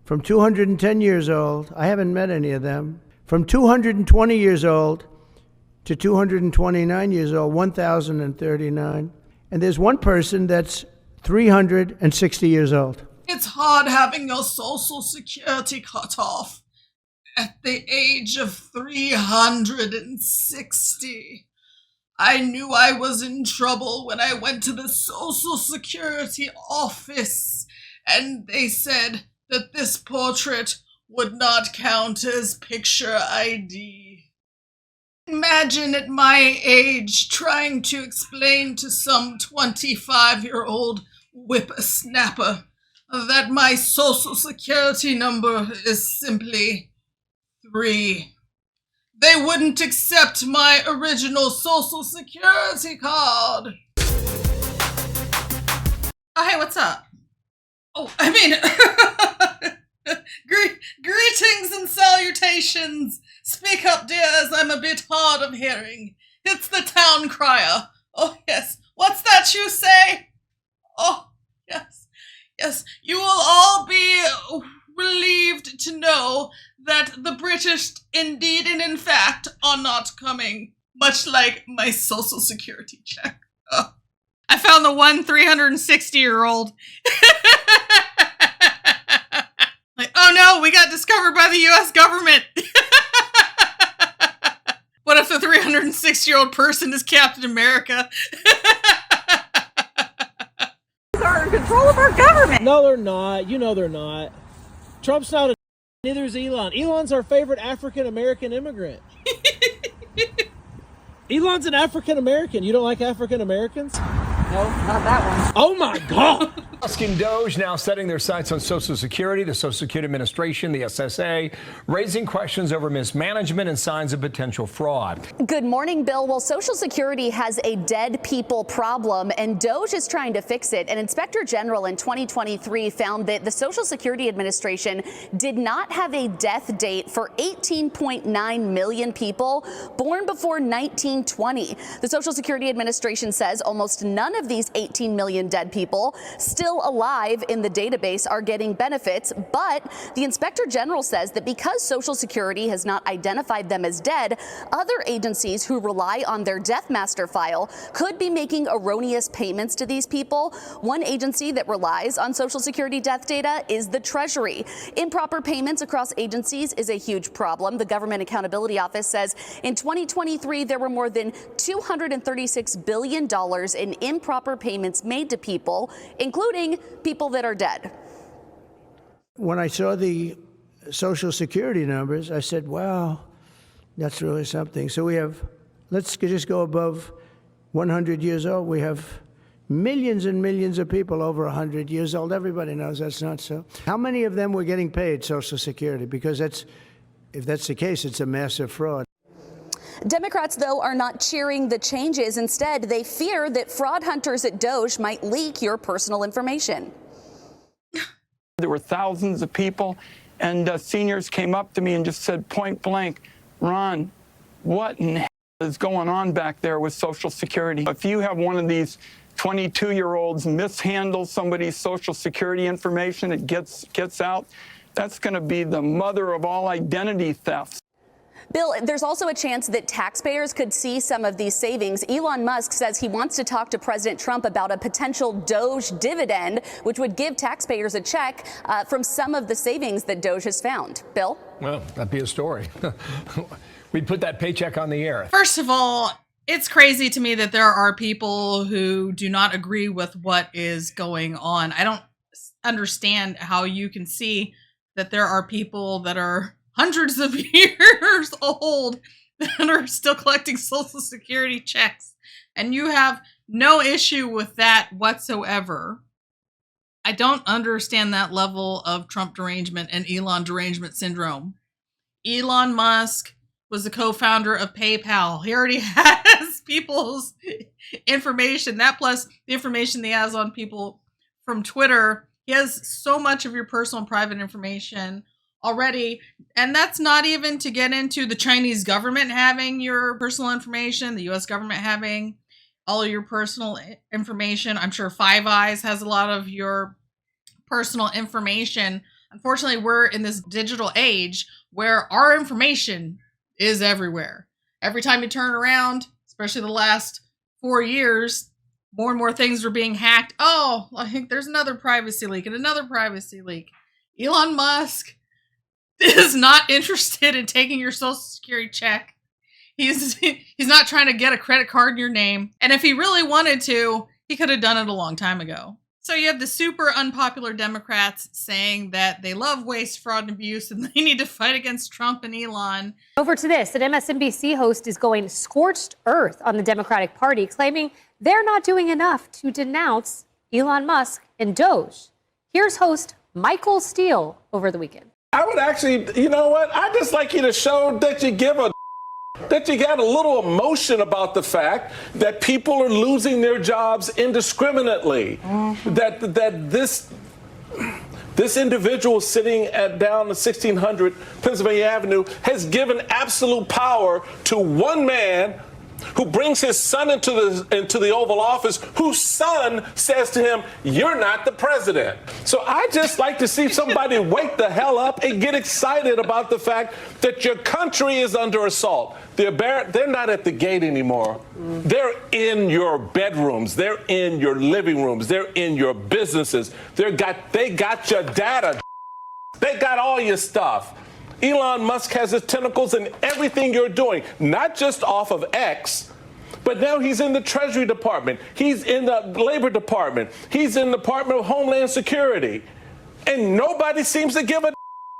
from 210 years old, I haven't met any of them, from 220 years old to 229 years old, 1,039. And there's one person that's 360 years old. It's hard having your Social Security cut off at the age of 360. I knew I was in trouble when I went to the Social Security office, and they said that this portrait would not count as picture ID. Imagine at my age trying to explain to some 25-year-old whippersnapper that my Social Security number is simply 3. They wouldn't accept my original Social Security card. Oh, hey, what's up? Oh, I mean, greetings and salutations. Speak up, dears, I'm a bit hard of hearing. It's the town crier. Oh, yes. What's that you say? Oh, yes. Yes, you will all be relieved to know that the British indeed and in fact are not coming, much like my Social Security check. Oh. I found the one 360-year-old. Like, oh no, we got discovered by the US government. What if the 360-year-old person is Captain America? Are in control of our government. No, they're not. You know they're not. Trump's not a neither is Elon. Elon's our favorite African-American immigrant. Elon's an African-American. You don't like African-Americans? No, not that one. Oh my God! Asking DOGE now setting their sights on Social Security, the Social Security Administration, the SSA, raising questions over mismanagement and signs of potential fraud. Good morning, Bill. Well, Social Security has a dead people problem, and DOGE is trying to fix it. An inspector general in 2023 found that the Social Security Administration did not have a death date for 18.9 million people born before 1920. The Social Security Administration says almost none of these 18 million dead people still alive in the database are getting benefits, but the inspector general says that because Social Security has not identified them as dead, other agencies who rely on their death master file could be making erroneous payments to these people. One agency that relies on Social Security death data is the Treasury. Improper payments across agencies is a huge problem. The Government Accountability Office says in 2023 there were more than $236 billion in improper payments made to people, including people that are dead. When I saw the Social Security numbers, I said, wow, that's really something. So we have, let's just go above 100 years old. We have millions and millions of people over 100 years old. Everybody knows that's not so. How many of them were getting paid Social Security? Because if that's the case, it's a massive fraud. Democrats, though, are not cheering the changes. Instead, they fear that fraud hunters at DOGE might leak your personal information. There were thousands of people, and seniors came up to me and just said point blank, Ron, what in the hell is going on back there with Social Security? If you have one of these 22-year-olds mishandle somebody's Social Security information, it gets out, that's going to be the mother of all identity thefts. Bill, there's also a chance that taxpayers could see some of these savings. Elon Musk says he wants to talk to President Trump about a potential DOGE dividend, which would give taxpayers a check from some of the savings that DOGE has found. Bill? Well, that'd be a story. We'd put that paycheck on the air. First of all, it's crazy to me that there are people who do not agree with what is going on. I don't understand how you can see that there are people that are hundreds of years old that are still collecting Social Security checks, and you have no issue with that whatsoever. I don't understand that level of Trump derangement and Elon derangement syndrome. Elon Musk was the co-founder of PayPal. He already has people's information. That plus the information he has on people from Twitter. He has so much of your personal and private information already. And that's not even to get into the Chinese government having your personal information, the US government having all of your personal information. I'm sure Five Eyes has a lot of your personal information. Unfortunately, we're in this digital age where our information is everywhere. Every time you turn around, especially the last 4 years, more and more things are being hacked. Oh, I think there's another privacy leak and another privacy leak. Elon Musk is not interested in taking your social security check. He's not trying to get a credit card in your name. And if he really wanted to, he could have done it a long time ago. So you have the super unpopular Democrats saying that they love waste, fraud, and abuse, and they need to fight against Trump and Elon. Over to this, an MSNBC host is going scorched earth on the Democratic Party, claiming they're not doing enough to denounce Elon Musk and DOGE. Here's host Michael Steele over the weekend. I would actually, you know what? I'd just like you to show that you give a that you got a little emotion about the fact that people are losing their jobs indiscriminately. That this individual sitting down the 1600 Pennsylvania Avenue has given absolute power to one man who brings his son into the Oval Office, whose son says to him, "You're not the president." So I just like to see somebody wake the hell up and get excited about the fact that your country is under assault. They're not at the gate anymore. They're in your bedrooms. They're in your living rooms. They're in your businesses. They got your data. They got all your stuff. Elon Musk has his tentacles in everything you're doing, not just off of X, but now he's in the Treasury Department. He's in the Labor Department. He's in the Department of Homeland Security. And nobody seems to give a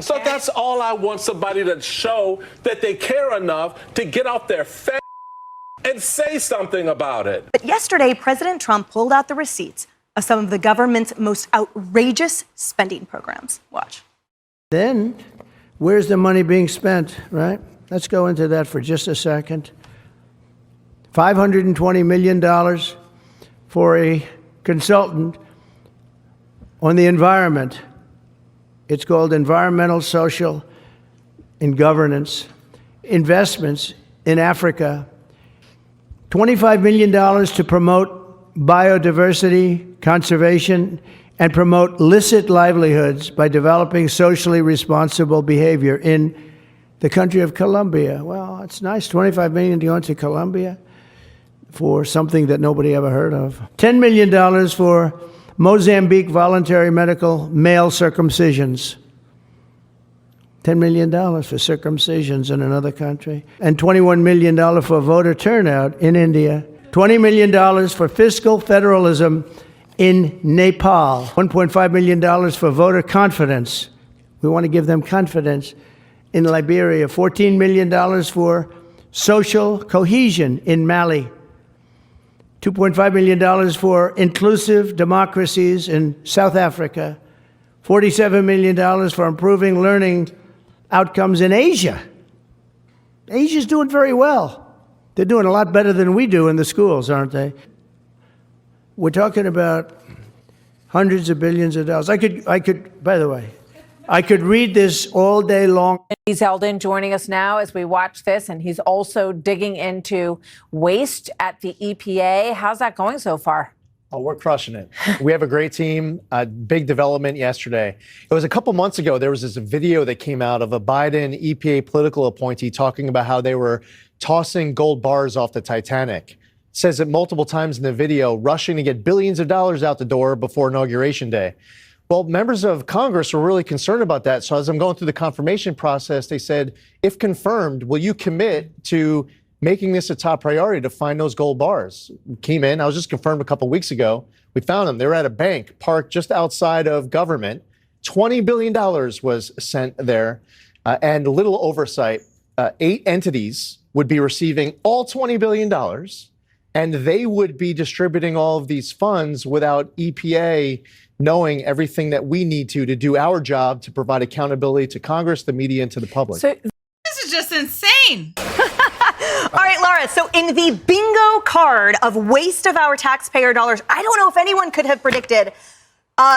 So that's all I want, somebody to show that they care enough to get off their fat and say something about it. But yesterday, President Trump pulled out the receipts of some of the government's most outrageous spending programs. Watch. Then, where's the money being spent, right? Let's go into that for just a second. $520 million for a consultant on the environment. It's called Environmental, Social, and Governance Investments in Africa. $25 million to promote biodiversity, conservation, and promote licit livelihoods by developing socially responsible behavior in the country of Colombia. Well, it's nice, $25 million to go into Colombia for something that nobody ever heard of. $10 million for Mozambique voluntary medical male circumcisions. $10 million for circumcisions in another country. And $21 million for voter turnout in India. $20 million for fiscal federalism in Nepal. $1.5 million for voter confidence. We want to give them confidence in Liberia. $14 million for social cohesion in Mali. $2.5 million for inclusive democracies in South Africa. $47 million for improving learning outcomes in Asia. Asia's doing very well. They're doing a lot better than we do in the schools, aren't they? We're talking about hundreds of billions of dollars. I could, by the way, I could read this all day long. He's Eldon joining us now as we watch this, and he's also digging into waste at the EPA. How's that going so far? Oh, we're crushing it. We have a great team. Big development yesterday. It was a couple months ago. There was this video that came out of a Biden EPA political appointee talking about how they were tossing gold bars off the Titanic. Says it multiple times in the video, rushing to get billions of dollars out the door before Inauguration Day. Well, members of Congress were really concerned about that. So as I'm going through the confirmation process, they said, if confirmed, will you commit to making this a top priority to find those gold bars? Came in, I was just confirmed a couple weeks ago. We found them. They were at a bank parked just outside of government. $20 billion was sent there, and a little oversight. 8 entities would be receiving all $20 billion, and they would be distributing all of these funds without EPA knowing everything that we need to do our job to provide accountability to Congress, the media, and to the public. So this is just insane. All right, Laura, so in the bingo card of waste of our taxpayer dollars, I don't know if anyone could have predicted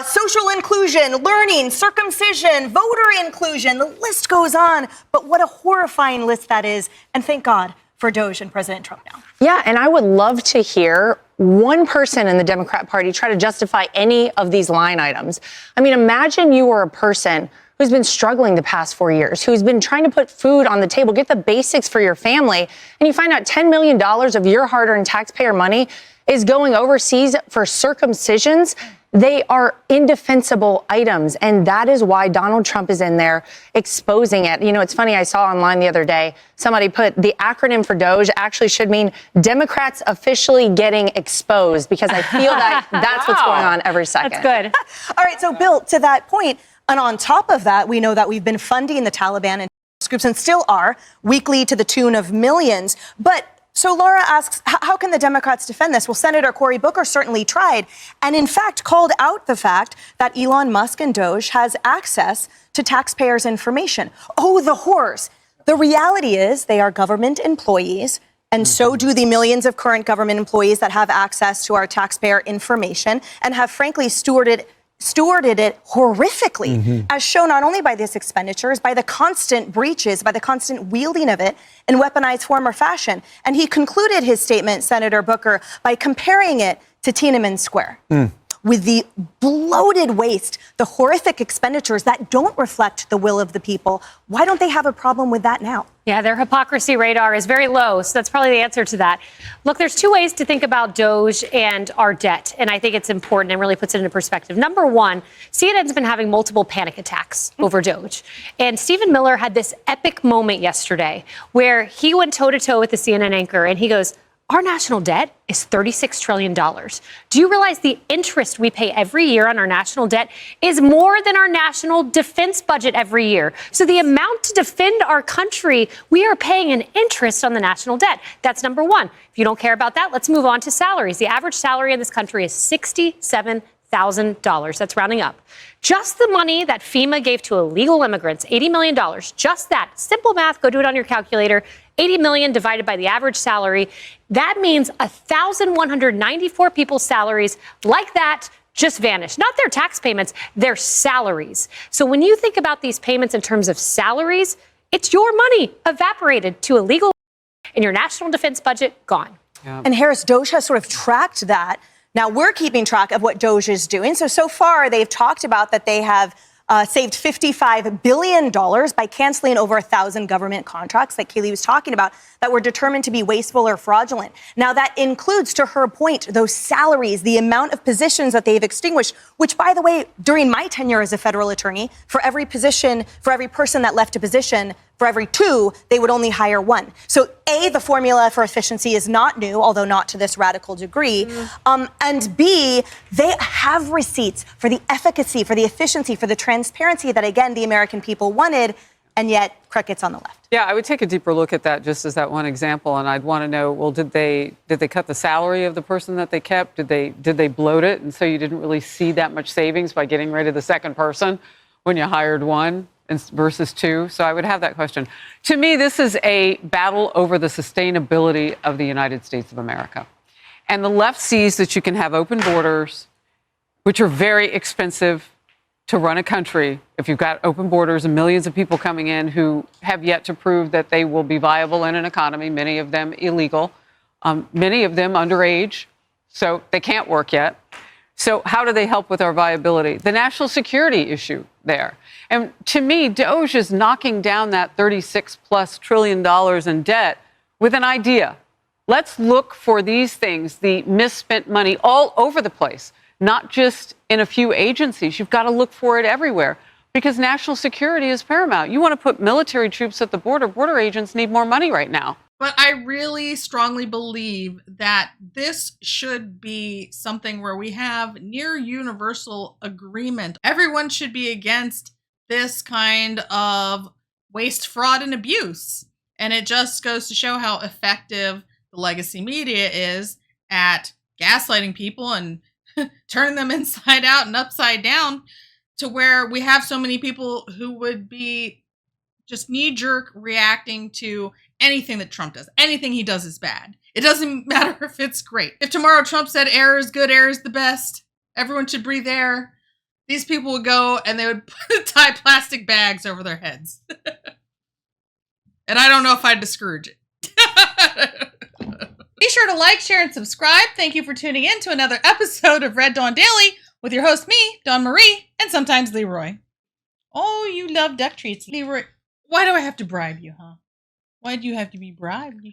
social inclusion, learning, circumcision, voter inclusion, the list goes on. But what a horrifying list that is. And thank God for DOGE and President Trump now. Yeah, and I would love to hear one person in the Democrat Party try to justify any of these line items. I mean, imagine you were a person who's been struggling the past 4 years, who's been trying to put food on the table, get the basics for your family, and you find out $10 million of your hard-earned taxpayer money is going overseas for circumcisions. They are indefensible items, and that is why Donald Trump is in there exposing it. You know, it's funny, I saw online the other day, somebody put the acronym for DOGE actually should mean Democrats officially getting exposed, because I feel that that's what's going on every second. That's good. All right, so Bill, to that point, and on top of that, we know that we've been funding the Taliban and groups and still are weekly to the tune of millions. But so Laura asks, how can the Democrats defend this? Well, Senator Cory Booker certainly tried and, in fact, called out the fact that Elon Musk and DOGE has access to taxpayers' information. Oh, the horrors. The reality is they are government employees, and so do the millions of current government employees that have access to our taxpayer information and have, frankly, stewarded it horrifically, as shown not only by these expenditures, by the constant breaches, by the constant wielding of it in weaponized form or fashion. And he concluded his statement, Senator Booker, by comparing it to Tiananmen Square. With the bloated waste, the horrific expenditures that don't reflect the will of the people. Why don't they have a problem with that now? Yeah, their hypocrisy radar is very low, so that's probably the answer to that. Look, there's two ways to think about DOGE and our debt, and I think it's important and really puts it into perspective. Number one, CNN's been having multiple panic attacks over DOGE, and Stephen Miller had this epic moment yesterday where he went toe-to-toe with the CNN anchor, and he goes, our national debt is $36 trillion. Do you realize the interest we pay every year on our national debt is more than our national defense budget every year? So the amount to defend our country, we are paying an interest on the national debt. That's number one. If you don't care about that, let's move on to salaries. The average salary in this country is $67,000. That's rounding up. Just the money that FEMA gave to illegal immigrants, $80 million, just that. Simple math, go do it on your calculator. 80 million divided by the average salary. That means 1,194 people's salaries like that just vanished. Not their tax payments, their salaries. So when you think about these payments in terms of salaries, it's your money evaporated to illegal and your national defense budget gone. Yeah. And Harris, DOGE has sort of tracked that. Now we're keeping track of what DOGE is doing. So far they've talked about that they have saved $55 billion by canceling over 1,000 government contracts that Kayleigh was talking about that were determined to be wasteful or fraudulent. Now, that includes, to her point, those salaries, the amount of positions that they've extinguished, which, by the way, during my tenure as a federal attorney, for every position, for every person that left a position, for every two, they would only hire one. So, A, the formula for efficiency is not new, although not to this radical degree. And B, they have receipts for the efficacy, for the efficiency, for the transparency that, again, the American people wanted, and yet crickets on the left. Yeah, I would take a deeper look at that just as that one example, and I'd want to know, well, did they cut the salary of the person that they kept? Did they bloat it, and so you didn't really see that much savings by getting rid of the second person when you hired one versus two? So I would have that question. To me, this is a battle over the sustainability of the United States of America. And the left sees that you can have open borders, which are very expensive to run a country if you've got open borders and millions of people coming in who have yet to prove that they will be viable in an economy, many of them illegal, many of them underage, so they can't work yet. So how do they help with our viability? The national security issue there. And to me, DOGE is knocking down that $36+ trillion in debt with an idea. Let's look for these things, the misspent money all over the place, not just in a few agencies. You've got to look for it everywhere because national security is paramount. You want to put military troops at the border. Border agents need more money right now. But I really strongly believe that this should be something where we have near universal agreement. Everyone should be against this kind of waste, fraud, and abuse. And it just goes to show how effective the legacy media is at gaslighting people and turning them inside out and upside down to where we have so many people who would be just knee-jerk reacting to anything that Trump does. Anything he does is bad. It doesn't matter if it's great. If tomorrow Trump said air is good, air is the best, everyone should breathe air, these people would go and they would tie plastic bags over their heads. And I don't know if I'd discourage it. Be sure to like, share, and subscribe. Thank you for tuning in to another episode of Red Dawn Daily with your host, me, Dawn Marie, and sometimes Leroy. Oh, you love duck treats, Leroy. Why do I have to bribe you, huh? Why do you have to be bribed?